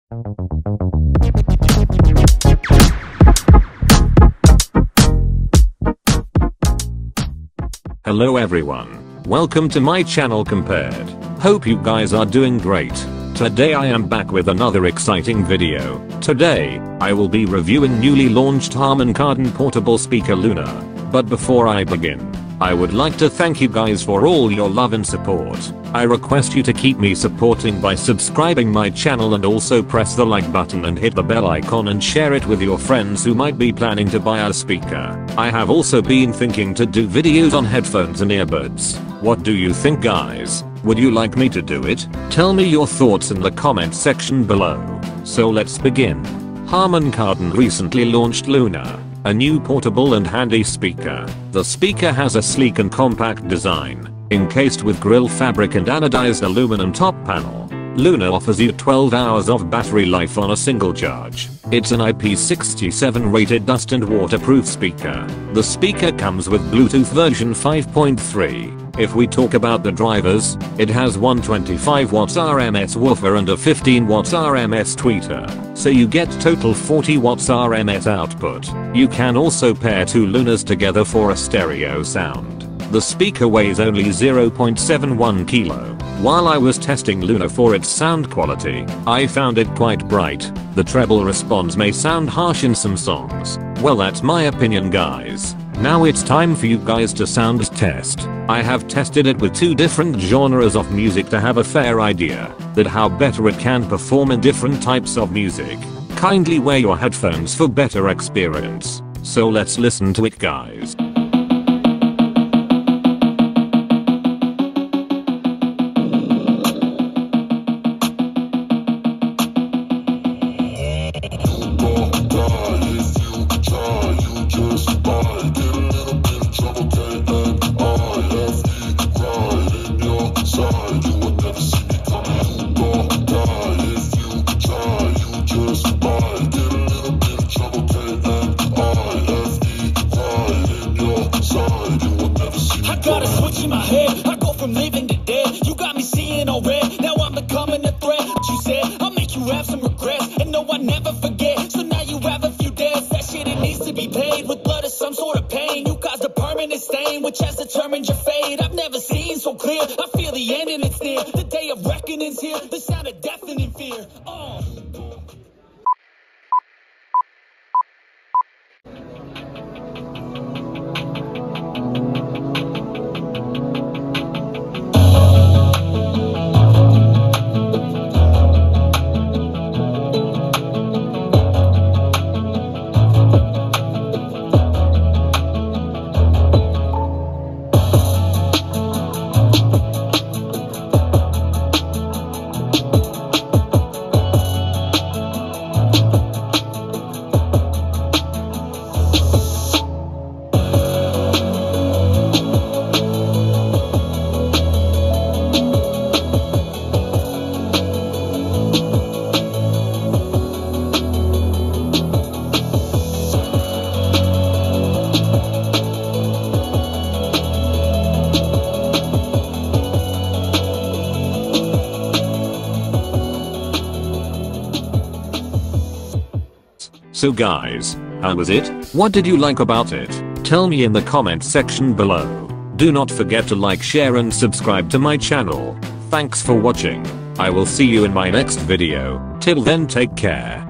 Hello everyone, welcome to my channel Compared. Hope you guys are doing great. Today I am back with another exciting video. Today, I will be reviewing newly launched Harman Kardon portable speaker Luna. But before I begin, I would like to thank you guys for all your love and support. I request you to keep me supporting by subscribing my channel and also press the like button and hit the bell icon and share it with your friends who might be planning to buy a speaker. I have also been thinking to do videos on headphones and earbuds. What do you think guys? Would you like me to do it? Tell me your thoughts in the comment section below. So let's begin. Harman Kardon recently launched Luna, a new portable and handy speaker. The speaker has a sleek and compact design, encased with grill fabric and anodized aluminum top panel. Luna offers you 12 hours of battery life on a single charge. It's an IP67 rated dust and waterproof speaker. The speaker comes with Bluetooth version 5.3. If we talk about the drivers, it has 125 watts RMS woofer and a 15 watts RMS tweeter, so you get total 40 watts RMS output. You can also pair two Lunas together for a stereo sound. The speaker weighs only 0.71 kilo. While I was testing Luna for its sound quality, I found it quite bright. The treble response may sound harsh in some songs. Well, that's my opinion guys. Now it's time for you guys to sound test. I have tested it with two different genres of music to have a fair idea that how better it can perform in different types of music. Kindly wear your headphones for better experience. So let's listen to it guys. In my head, I go from living to dead. You got me seeing all red. Now I'm becoming a threat. What you said, I'll make you have some regrets. And no, I never forget. So now you have a few debts. That shit, it needs to be paid with blood or some sort of pain. You caused a permanent stain, which has determined your fate. I've never seen so clear. I feel the end and it's near. The day of reckoning's here. The sound of deafening fear. So guys, how was it? What did you like about it? Tell me in the comment section below. Do not forget to like, share and subscribe to my channel. Thanks for watching. I will see you in my next video. Till then, take care.